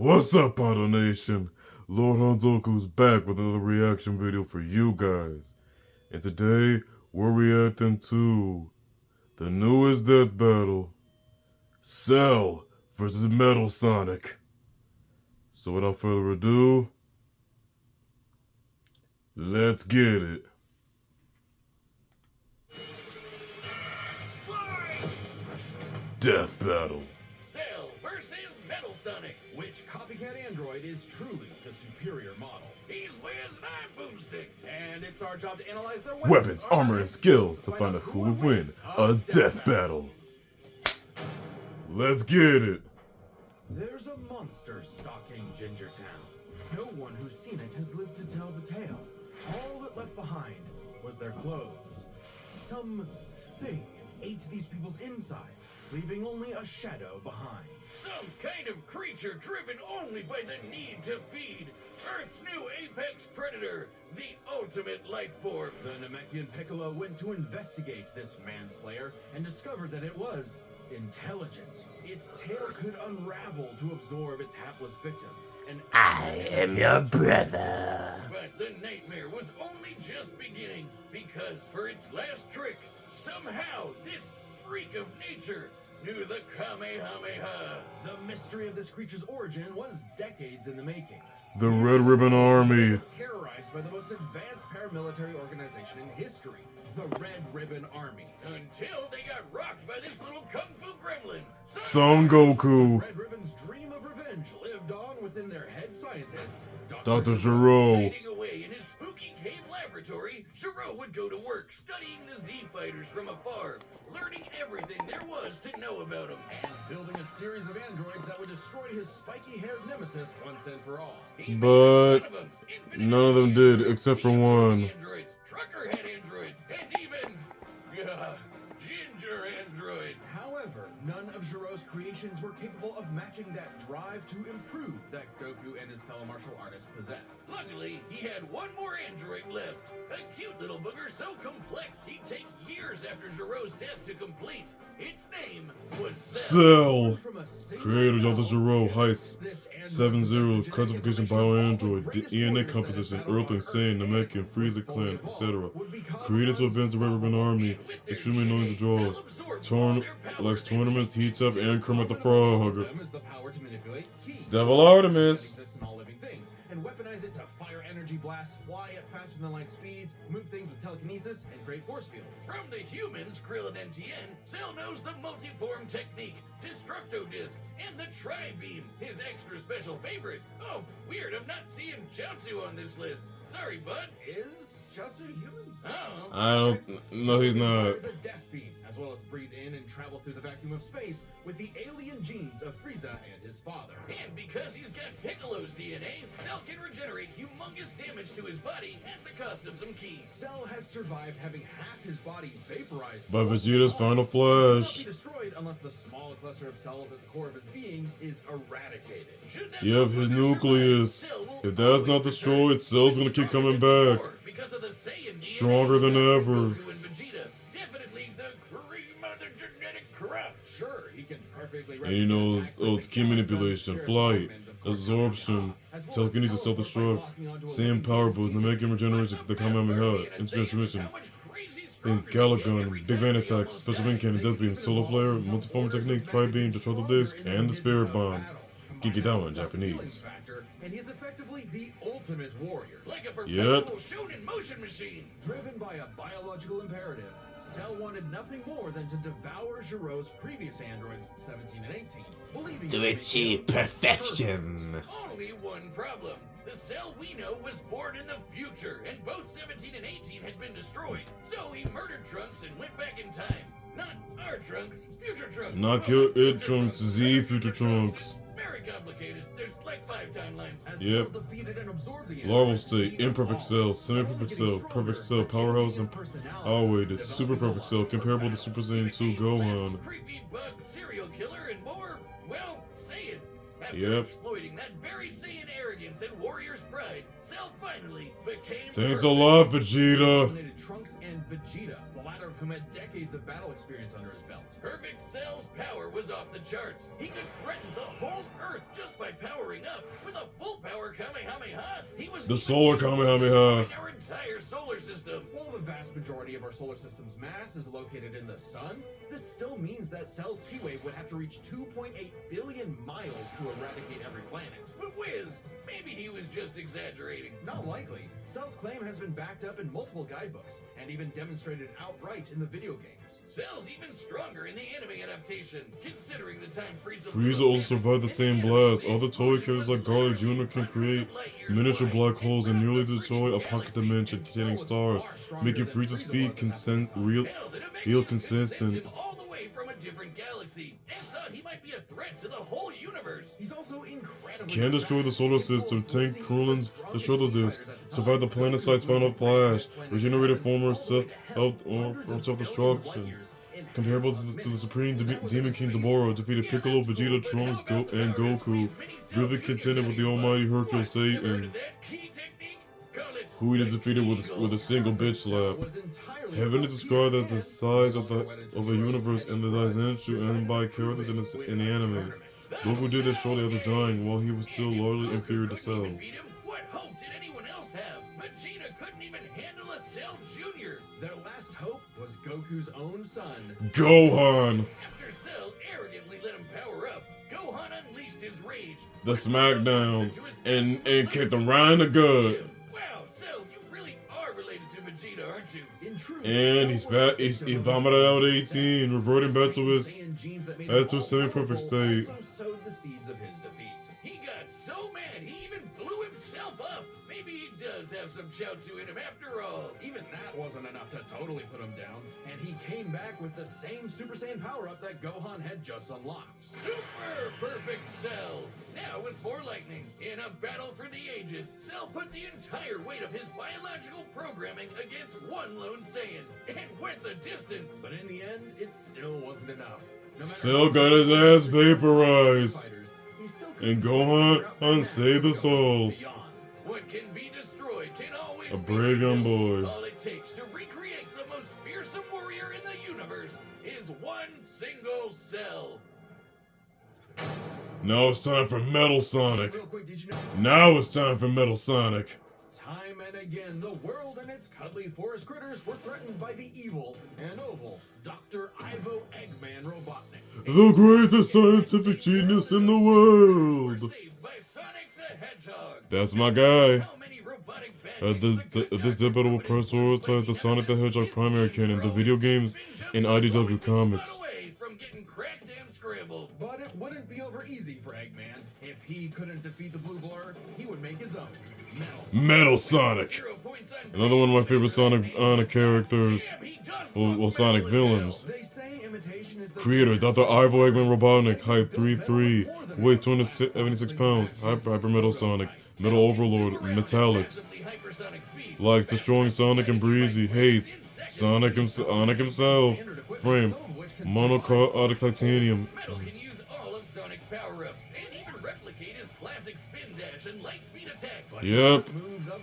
What's up, Auto Nation? Lord Hanzoku's back with another reaction video for you guys. And today, we're reacting to the newest death battle, Cell versus Metal Sonic. So without further ado, let's get it. Death battle. Cell versus Metal Sonic. Which copycat android is truly the superior model? He's Wiz and I'm Boomstick. And it's our job to analyze their Weapons, armor, and skills to find out who would win a death battle. Let's get it. There's a monster stalking Gingertown. No one who's seen it has lived to tell the tale. All that left behind was their clothes. Some thing ate these people's insides, leaving only a shadow behind. Some kind of creature driven only by the need to feed. Earth's new apex predator, the ultimate life form. The Namekian Piccolo went to investigate this manslayer and discovered that it was intelligent. Its tail could unravel to absorb its hapless victims. And I am your brother. But the nightmare was only just beginning, because for its last trick, somehow this freak of nature knew the Kamehameha. the mystery of this creature's origin was decades in the making. The Red Ribbon Army. It was terrorized by the most advanced paramilitary organization in history, the Red Ribbon Army. Until they got rocked by this little kung fu gremlin. Son Goku. Red Ribbon's dream of revenge lived on within their head scientist, Dr. Gero. Hiding away in his spooky cave laboratory, Gero would go to work studying the Z fighters from afar, learning everything there was to know about them, and building a series of androids that would destroy his spiky-haired nemesis once and for all. He But made a ton of them, infinite none of them did except for one. androids, trucker head androids, and even ginger androids. However, none of Gero's creations were capable of matching that drive to improve that Goku and his fellow martial artists possessed. Luckily, he had one more android left. A cute little booger so complex he'd take years after Gero's death to complete. Its name was Cell. Cell. Creator Dr. Gero Heights 7-0 classification bioandroid, the ENA composition, Earth Insane, Namekian, Frieza Clan, etc. Created to advance the Red Ribbon Army, extremely annoying to draw. Likes tournaments, heats up, and Kermit the Frog. Is the power to manipulate ki. Devil Artemis. Exists in all living things, and weaponize it to fire energy blasts, fly at faster than light speeds, move things with telekinesis, and create force fields. From the humans, Krillin and Tien, Cell knows the multiform technique, Destructo Disc, and the Tri-Beam, his extra special favorite. Oh, weird, I'm not seeing Chaozu on this list. Sorry, bud. Is Chaozu human? Oh. I don't. No, he's not. The Death Beam, as well as breathe in and travel through the vacuum of space with the alien genes of Frieza and his father. And because he's got Piccolo's DNA, Cell can regenerate humongous damage to his body at the cost of some keys. Cell has survived having half his body vaporized By Vegeta's final He will not flash. be destroyed unless the small cluster of cells at the core of his being is eradicated. Should that Yep, his nucleus. Cell will If that's not always destroyed, return. Cell's gonna keep coming back. Because of the Saiyan DNA Stronger than of ever. Goku and Vegeta. Definitely the cream of the genetic crop. Sure, he can perfectly And he knows, attacks oh, like it's the key Kamehameha manipulation, spirit flight, movement of absorption, as well as telekinesis, teleport by self-destruct, locking onto a same living power being's boost, Namekian regeneration, the Kamehameha, instant transmission, and Caligun, Big Bang Attack, Special Beam Cannon, Death Beam, Solar Flare, Multiform Technique, Tri-Beam, Destructive Disc, and the Spirit Bomb. Geekidawa in Japanese. And he's effectively the ultimate warrior. Like a Yep. perpetual shonen motion machine. Driven by a biological imperative, Cell wanted nothing more than to devour Gero's previous androids, 17 and 18, believing To they would achieve kill perfection. Only one problem. The Cell we know was born in the future, and both 17 and 18 has been destroyed. So he murdered Trunks and went back in time. Not our Trunks, future Trunks. Not kill Future it, Trunks, Z, better future Trunks. Very complicated. There's like 5 timelines. As Yep. Cell defeated and absorbed the Larval androids, state, he imperfect evolved, cell, not semi-perfect only cell, getting perfect cell, stronger, but powerhouse, changing and his personality, always super developing perfect cell, monster comparable to battle. Super Saiyan 2 Became Gohan. less creepy bug serial killer and more, well, Saiyan. After Yep. exploiting that very Saiyan arrogance and warrior's pride, Cell finally became Thanks a perfect. lot, Vegeta. Eliminated Trunks and Vegeta, the latter latter of whom had decades of battle experience under his belt. Perfect Cell's power was off the charts. He could threaten the whole Earth just by powering up. With a full power Kamehameha, he was The solar Kamehameha. our entire solar system. While the vast majority of our solar system's mass is located in the sun, this still means that Cell's keywave would have to reach 2.8 billion miles to eradicate every planet. But Wiz, maybe he was just exaggerating. Not likely. Cell's claim has been backed up in multiple guidebooks, and even demonstrated outright in the video games. Cell's even stronger in the anime adaptation, considering the time Frieza also survived the same blast. Other toy characters like Garlic Jr. can create miniature black holes and nearly destroy a pocket dimension containing stars, making Frieza's feet real consistent. All the way from a different galaxy, and thought he might be a threat to the whole universe. He's also incredibly Can destroy the solar system, tank Krulin's the shoulder disc, survive the planet-sized final flash, regenerated former self-destruction. Comparable to the Supreme Demon King Deborah, defeated Piccolo, Vegeta, Trunks, and Goku. Griffith contended with the almighty Hercule Satan, who he defeated with a single bitch slap. Heaven is described as the size of the universe and the dimension and by characters in the anime. Goku did this shortly after dying, while he was still largely inferior to Cell. What hope did anyone else have? Vegeta couldn't even handle a Cell Jr. Their last hope was Goku's own son, Gohan! After Cell arrogantly let him power up, Gohan unleashed his rage. The smackdown and kicked him right in the gut. Wow, Cell, you really are related to Vegeta, aren't you? in truth. And he vomited out 18, reverting back to his semi-perfect state. Also sowed the seeds of his defeat. He got so mad he even blew himself up. Maybe he does have some Chaozu in him after all. Even that wasn't enough to totally put him down, and he came back with the same Super Saiyan power-up that Gohan had just unlocked. Super perfect Cell! Now with more lightning, in a battle for the ages, Cell put the entire weight of his biological programming against one lone Saiyan, and went the distance. But in the end, it still wasn't enough. No matter Cell how got his ass vaporized, fighters, he still couldn't and Gohan unsaved us all. beyond. What can be destroyed can always A be brave young rebuilt. boy. All it takes to recreate the most fearsome warrior in the universe is one single Cell. Now it's time for Metal Sonic. Real quick, did you know? Now it's time for Metal Sonic. Time and again, the world and its cuddly forest critters were threatened by the evil and oval Dr. Ivo Eggman Robotnik. The greatest scientific genius in the world. Saved by Sonic the Hedgehog. That's my guy. How many robotic bandits This debate will prioritize the Sonic the Hedgehog primary canon, the video games, and IDW comics. away from getting cracked and scrambled. But it wouldn't be over easy for Eggman. If he couldn't defeat the Blue Blur, he would make his own. Metal Sonic. 0 points on Another one of my favorite Sonic characters. Damn, he does Well, look Sonic metal as hell. villains. They say imitation is the Creator, Dr. Ivo Eggman Robotnik, height 3'3", weight 276 pounds, Hyper Metal Sonic, Metal Overlord, Metallics, Massively hypersonic speed. likes destroying Sonic and Breezy, hates Sonic himself, frame, monochromatic titanium. Metal can use all of Sonic's power-ups and even replicate his classic spin dash and light speed attack. Yep,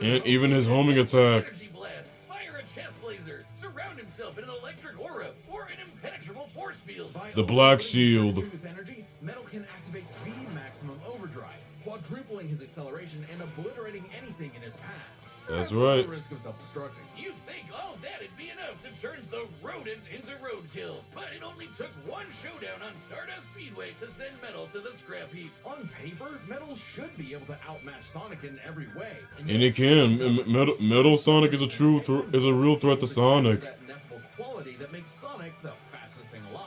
and even his homing attack. Energy blast, fire a chest laser, surround himself in an electric aura or an impenetrable force field. By The Black overloading Shield. Truth energy, Metal can activate V maximum overdrive, quadrupling his acceleration and obliterating anything in his path. That's At right. the risk of self-destructing. You'd think all that'd be enough to turn the rodent into roadkill, but it only took one showdown on Stardust Speedway to send Metal to the scrap heap. On paper, Metal should be able to outmatch Sonic in every way. And it can. Metal Sonic is a real threat to Sonic. That ineffable quality that makes Sonic the fastest thing alive.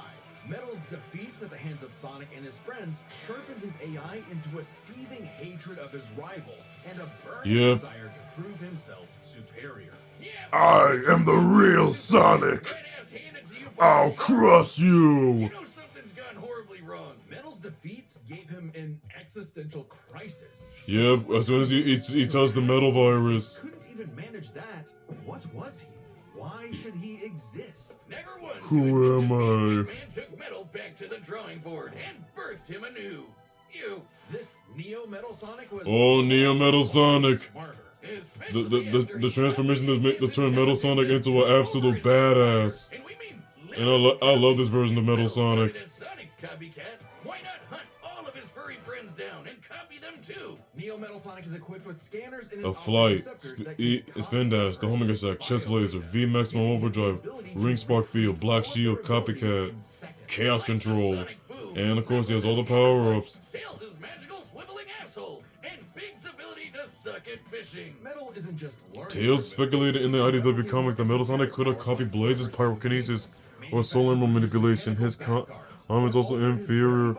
Metal's defeats at the hands of Sonic and his friends sharpened his AI into a seething hatred of his rival and a burning Yep. desire to prove himself superior. Yeah, I am the real Sonic. that ass handed to you by I'll the crush You you. know something's gone horribly wrong. Metal's defeats gave him an existential crisis. Yep, as soon as he tells the Metal Virus. Couldn't even manage that. What was he? Why should he exist? Never once Who am I? Man took Metal back to the drawing board and birthed him anew. You. This Neo Metal Sonic was Oh, Neo Metal Sonic. smarter, The transformation that turned Metal Sonic into an absolute badass. And we mean And I love this version of Metal Sonic. As Sonic's copycat, why not hunt all of his furry friends down and copy them too? Neo Metal Sonic is equipped with scanners in his A flight, receptors that spin dash, the homing attack, chest laser, V maximum overdrive, ring spark field, black shield, copycat, chaos control, and of course he has all the power ups. Tails' his magical swiveling asshole, and Big's ability to suck at fishing. Metal isn't just learning. Tails speculated in the IDW comic that Metal Sonic could have copied Blaze's pyrokinesis or solar emerald manipulation. His comments also infer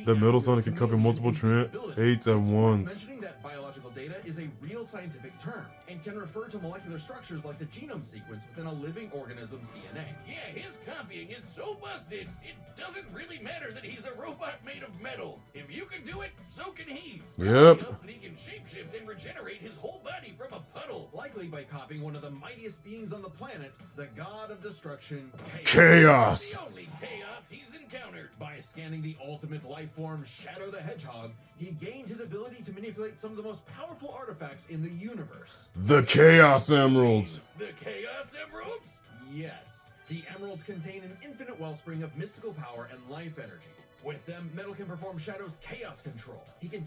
that Metal Sonic can copy multiple traits at once. Mentioning that biological data is a real scientific term and can refer to molecular structures like the genome sequence within a living organism's DNA. Yeah, his copying is so busted, it doesn't really matter that he's a robot made of metal. If you can do it, so can he. Yep. And he can shapeshift and regenerate his whole body from a puddle. Likely by copying one of the mightiest beings on the planet, the god of destruction, Chaos! The only chaos he's encountered. By scanning the ultimate life form, Shadow the Hedgehog, he gained his ability to manipulate some of the most powerful artifacts in the universe. The Chaos Emeralds! The Chaos Emeralds? Yes, the emeralds contain an infinite wellspring of mystical power and life energy. With them, Metal can perform Shadow's chaos control. He can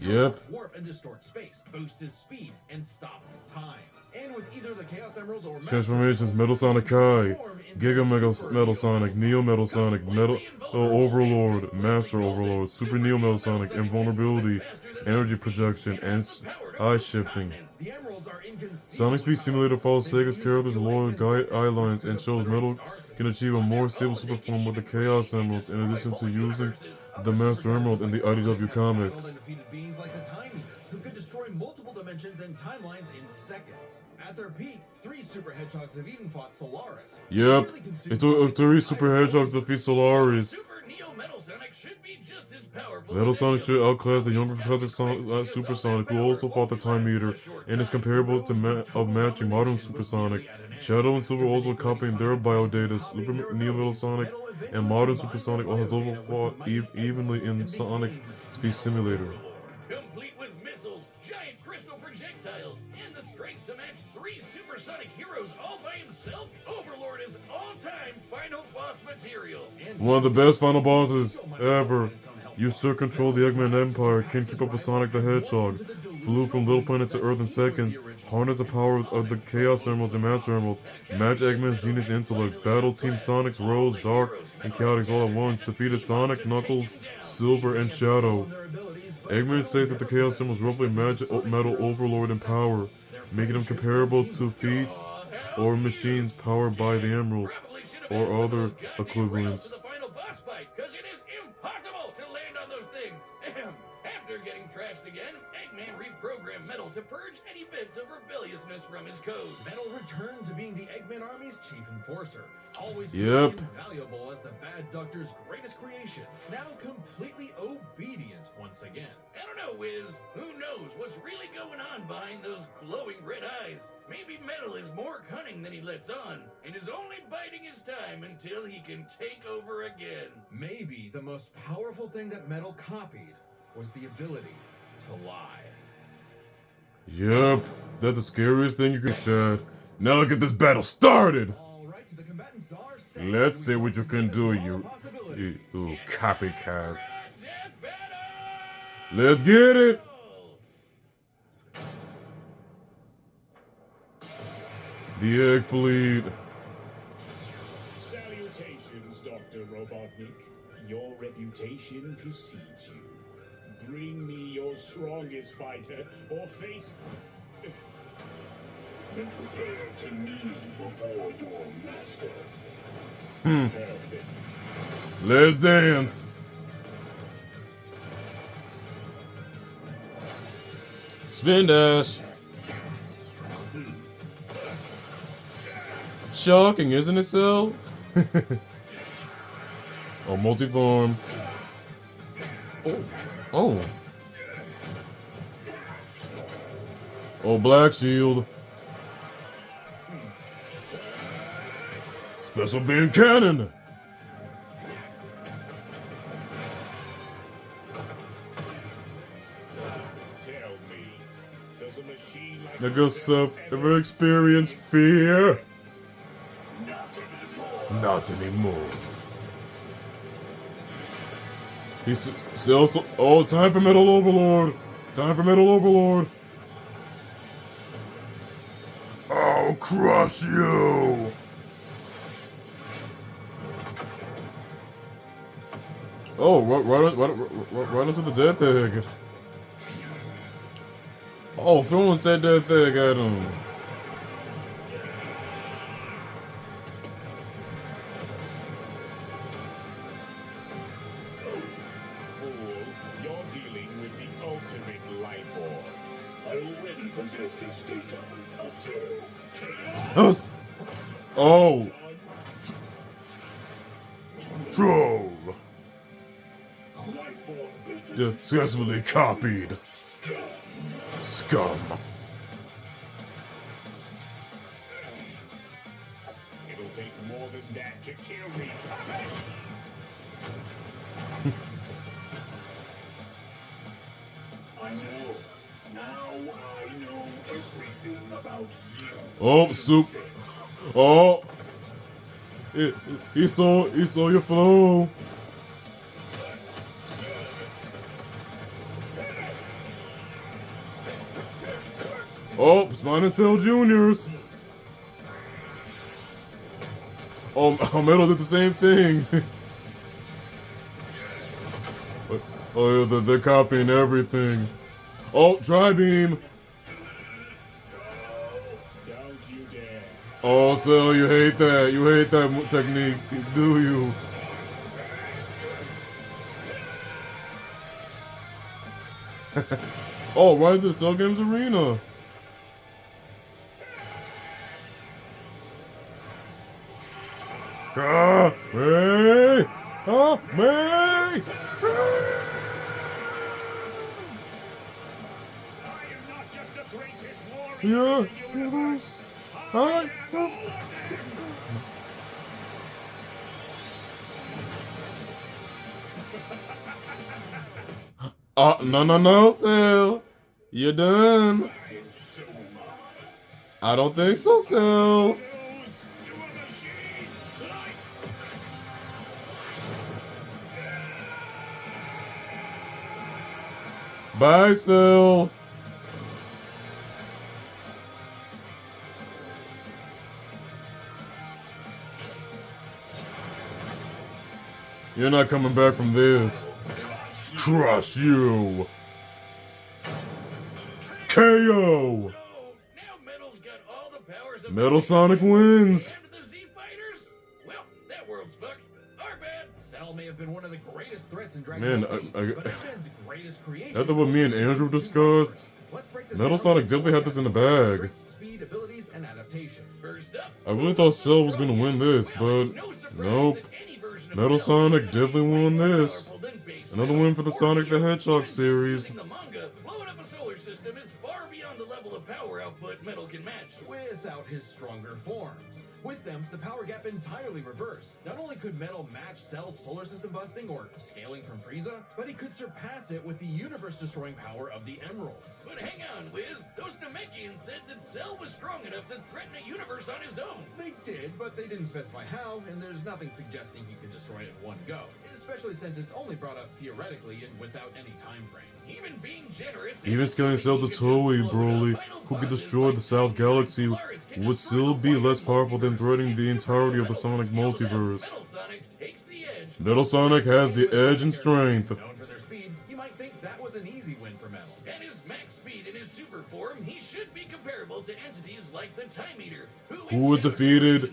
warp and distort space, boost his speed, and stop time. And with either the Chaos Emeralds or Transformations: Metal Sonic Kai, Giga Metal Sonic, Neo Metal Sonic, Metal Overlord, Master Overlord, Super Neo Metal Sonic, Invulnerability, Energy Projection, and Eye Shifting. The emeralds are Sonic Speed Simulator follows Sega's character's loyal eye lines and shows Metal can achieve a more stable super form with the Chaos Emeralds in addition to using the Master Emerald in the IDW comics. Undefeated beings like the Time Eater, who could destroy multiple dimensions and timelines in seconds. At their peak, 3 Super Hedgehogs have even fought Solaris. Yep, it took 3 Super Hedgehogs to defeat Solaris. Super Neo Metal Sonic should be just as powerful. Metal Sonic should outclass the younger Classic Super Sonic, who also fought the Time Eater, and is comparable to matching modern Super Sonic. Shadow and Silver also copying their biodata. Super Neo Metal Sonic and modern Super Sonic all has also fought evenly in Sonic Speed Simulator. Complete with missiles, giant crystal projectiles, and the strength to match 3 supersonic heroes all by himself, Overlord is all-time final boss material. One of the best final bosses ever. Usurp control the Eggman Empire, can keep up with Sonic the Hedgehog, flew from Little Planet to Earth in seconds, harness the power of the Chaos Emeralds and Master Emerald, match Eggman's genius intellect, battle Team Sonic's Rose, Dark, and Chaotix all at once, defeated Sonic, Knuckles, Silver, and Shadow. Eggman says that the Chaos Emeralds roughly match Metal Overlord in power, making them comparable to feats or machines powered by the Emeralds, or other equivalents. After getting trashed again, Eggman reprogrammed Metal to purge any bits of rebelliousness from his code. Metal returned to being the Eggman Army's chief enforcer, always invaluable as the Bad Doctor's greatest creation, now completely obedient once again. I don't know, Wiz. Who knows what's really going on behind those glowing red eyes? Maybe Metal is more cunning than he lets on, and is only biding his time until he can take over again. Maybe the most powerful thing that Metal copied was the ability to lie. Yep, that's the scariest thing you could say. Now let's get this battle started! Alright, the combatants are set. Let's see what you can do, you copycat. Let's get it! The Egg Fleet. Salutations, Dr. Robotnik. Your reputation precedes you. Bring me your strongest fighter, or face... Prepare to kneel before your master. Perfect. Let's dance. Spin dash. Shocking, isn't it so? Oh, multiform. Oh. Oh, Black Shield. Special beam cannon. Tell me, does a machine like I guess ever experienced fear? Not anymore. He's still. Oh, time for Metal Overlord. Time for Metal Overlord. I'll crush you. Oh, right into the death egg. Oh, someone said death egg at him. Fool, you're dealing with the ultimate life form. I already possess this data. Observe. Oh. Troll. Life form data Successfully copied. Scum. It'll take more than that to kill me. I know. Now I know everything about you. Oh, soup. Oh. He stole your flow. Oh, Spine and Cell Juniors. Oh, Metal did the same thing. Oh, yeah, they're copying everything. Oh, Tri-Beam. Don't you dare. Oh, Cell, you hate that. You hate that technique, do you? Oh, right into the Cell Games Arena. Me! Oh, me! I am not just the greatest warrior Yeah, in the universe. Hi. No, Cell. You're done. I don't think so, Cell. Lose to a machine like Bye, Cell. You're not coming back from this. Crush you. KO. Now Metal's got all the powers of Metal Sonic wins. And the Z Fighters? Well, that world's fucked. Our bad. Cell may have been one of the greatest threats in Man, Dragon Ball Z, but Shen's greatest creation. After what me and Andrew discussed, Let's break this Metal down Sonic into definitely had this in the bag. speed, abilities, and adaptation. First up, I really thought Cell was gonna win this, but nope. Metal Sonic definitely won this. Another win for the Sonic the Hedgehog series. The manga, blowing up a solar system is far beyond the level of power output Metal can match. Without his stronger forms. With them, the power gap entirely reversed. Not only could Metal match Cell's solar system busting or scaling from Frieza, but he could surpass it with the universe-destroying power of the Emeralds. But hang on, Wiz. Those Namekians said that Cell was strong enough to threaten a universe on his own. They did, but they didn't specify how, and there's nothing suggesting he could destroy it in one go. Especially since it's only brought up theoretically and without any time frame. Even being generous, Even scaling Cell to Toei, Broly, who could destroy the South Galaxy, would still be less powerful than threatening the entirety of the Sonic multiverse. Metal Sonic takes the edge. Metal Sonic has the edge and strength. Known for their speed, you might think that was an easy win for Metal. At his max speed in his super form, he should be comparable to entities like the Time Eater, Who was defeated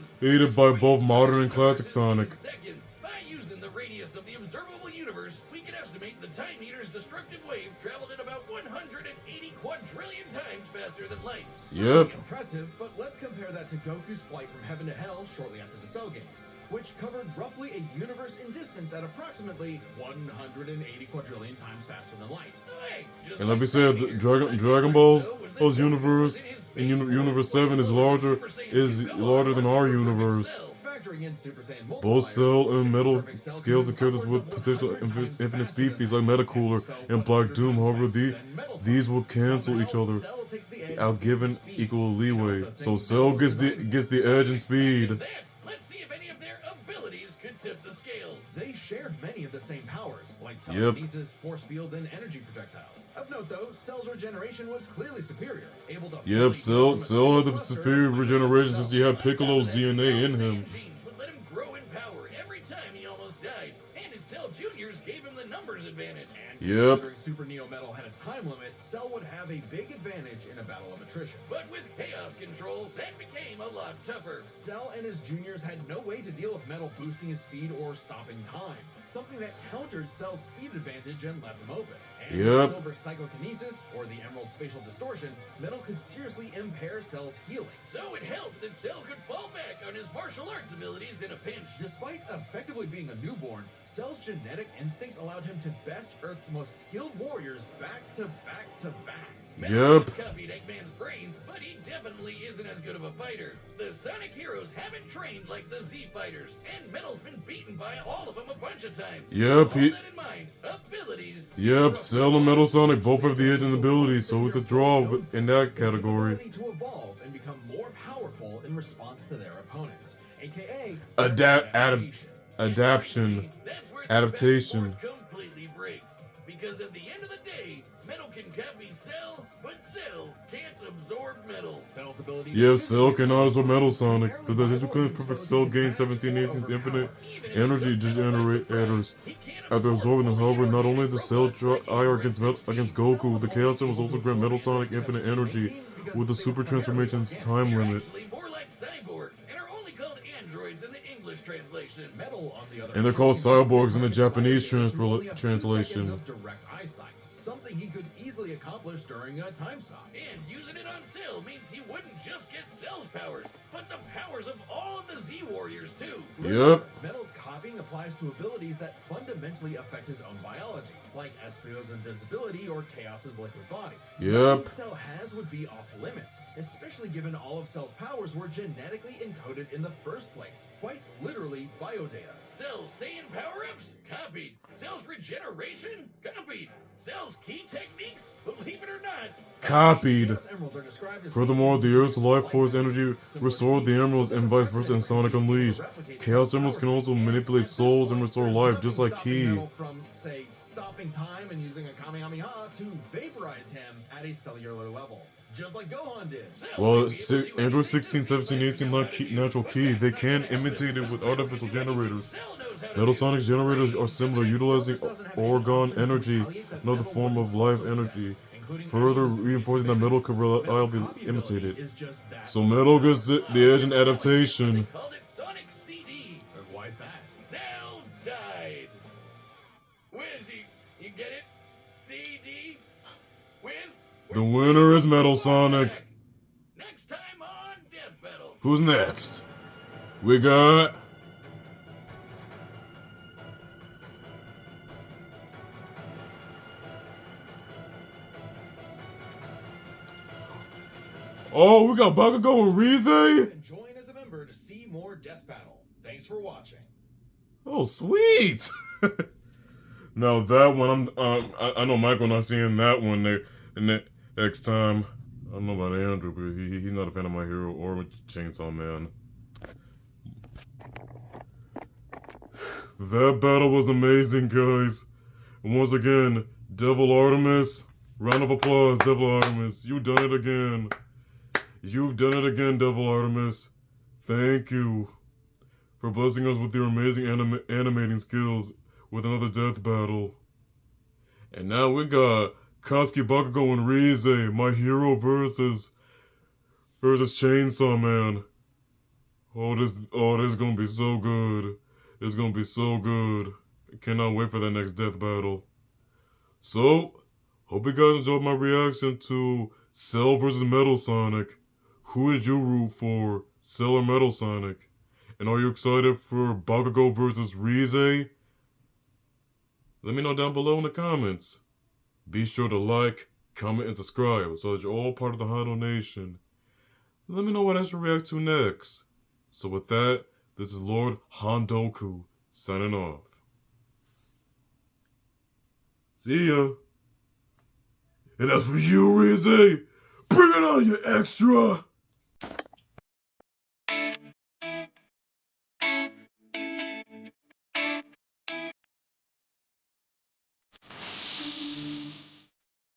by both modern and classic Sonic. Seconds. By using the radius of the observable universe, we can estimate the Time Eater's destructive wave traveled at about 180 quadrillion times faster than light. Yep. Impressive, but let's compare that to Goku's flight from heaven to hell shortly after the Cell Games, which covered roughly a universe in distance at approximately 180 quadrillion times faster than light. Hey, just And like we like said, Time Eater, Dragon Ball's universe in Universe 7 is larger than our universe. Factoring in Super Saiyan multipliers, Both Cell and Metal Perfect Cell scales can the characters move with upwards potential 100 times infinite faster speed than feats like Metal. Metacooler Cell and Black 100 Doom. times However, faster than Metal these Sonic. will cancel each Somehow, other, Cell takes the edge out in given speed. equal You know, leeway. the So thing Cell Metal's gets the edge in speed. That, let's see if any of their abilities could tip the scales. They shared many of the same powers, like Yep. telekinesis, force fields, and energy projectiles. Of note, though, Cell's regeneration was clearly superior, able to fully Yep, Cell grow from a had the single superior cluster of regeneration since he had On top of Piccolo's that, DNA Cell in him. Saiyan genes would let him grow in power every time he almost died, and his Cell Juniors gave him the numbers advantage. And Yep. considering Super Neo Metal had a time limit, Cell would have a big advantage in a battle of attrition. But with chaos control, that became a lot tougher. Cell and his juniors had no way to deal with Metal boosting his speed or stopping time, something that countered Cell's speed advantage and left him open. And Yep. with Silver's psychokinesis, or the Emerald spatial distortion, Metal could seriously impair Cell's healing. So it helped that Cell could fall back on his martial arts abilities in a pinch. Despite effectively being a newborn, Cell's genetic instincts allowed him to best Earth's most skilled warriors back to back to back. Metal Yep. copied Eggman's brains, but he definitely isn't as good of a fighter. The Sonic heroes haven't trained like the Z fighters, and Metal's been beaten by all of them a bunch of times. Yep, Hold that in mind. Abilities. Yep, Cell and Metal Sonic both have the edge in abilities, so it's a draw in that category. Ability to evolve and become more powerful in response to their opponents, aka Adaption. That's where Adaptation. the back and forth completely breaks. Because at the end of the day, Metal can copy Cell, but Cell can't absorb Metal. Cell's ability. Yep, Cell cannot absorb Metal Sonic. The Digital Perfect Cell gains 1718's infinite energy generators after absorbing them. However, not only does Cell try against Goku, the Chaos Emeralds also grant Metal Sonic infinite energy with the Super Transformation's time They're limit. actually more like cyborgs and are only called androids in the English translation. Metal, on the other And they're hand, called can cyborgs in the perfect Japanese fire through only a few translation. seconds of direct eyesight, something he could easily accomplish during a time stop. And using it on Cell means he wouldn't just get Cell's powers, but the powers of all of the Z Warriors too. Yep. Metal's copying applies to abilities that fundamentally affect his own biology, like Espio's invincibility or Chaos's liquid body. Yep. Nothing Cell has would be off limits, especially given all of Cell's powers were genetically encoded in the first place. Quite literally, biodata. Cell's Saiyan power-ups? Copied. Cell's regeneration? Copied. Cell's key techniques? Believe it or not, Copied. Chaos Emeralds are described as Furthermore, the Earth's life force energy restored the Emeralds and vice versa in Sonic Unleashed. Chaos Emeralds can also manipulate souls and restore life, just like Ki. Metal from, say, stopping time and using a Kamehameha to vaporize him at a cellular level. Just like Gohan did. Cell Well, might be able to do Android anything 16, the Z 17, 18 lack fighters natural but Ki. that They doesn't can help. imitate it with Cell artificial can do anything generators. Cell knows how to Metal do. Sonic generators are similar, utilizing Orgon energy, another form of life energy, further reinforcing that Metal could reliably imitate it. So Metal gets the edge in They adaptation. called it Sonic CD. Why is that? Cell died. Wiz, you get it? CD? Wiz? The winner is Metal Sonic. Next time on Death Battle. Who's next? We got... Oh, we got Bakugo and Rize? And join as a member to see more Death Battle. Thanks for watching. Oh, sweet! Now that one, I know Michael not seeing that one next time. I don't know about Andrew, but he's not a fan of My Hero or Chainsaw Man. That battle was amazing, guys. And once again, Devil Artemis, round of applause, Devil Artemis. You done it again. You've done it again, Devil Artemis. Thank you for blessing us with your amazing animating skills with another death battle. And now we got Katsuki Bakugo and Rize, My Hero versus Chainsaw Man. Oh, this is gonna be so good. It's gonna be so good. I cannot wait for that next death battle. So, hope you guys enjoyed my reaction to Cell versus Metal Sonic. Who did you root for, Cell or Metal Sonic? And are you excited for Bakugo versus Rize? Let me know down below in the comments. Be sure to like, comment, and subscribe so that you're all part of the Hondo Nation. Let me know what I should react to next. So with that, This is Lord Hondoku signing off. See ya. And as for you, Rize, bring it on, you extra!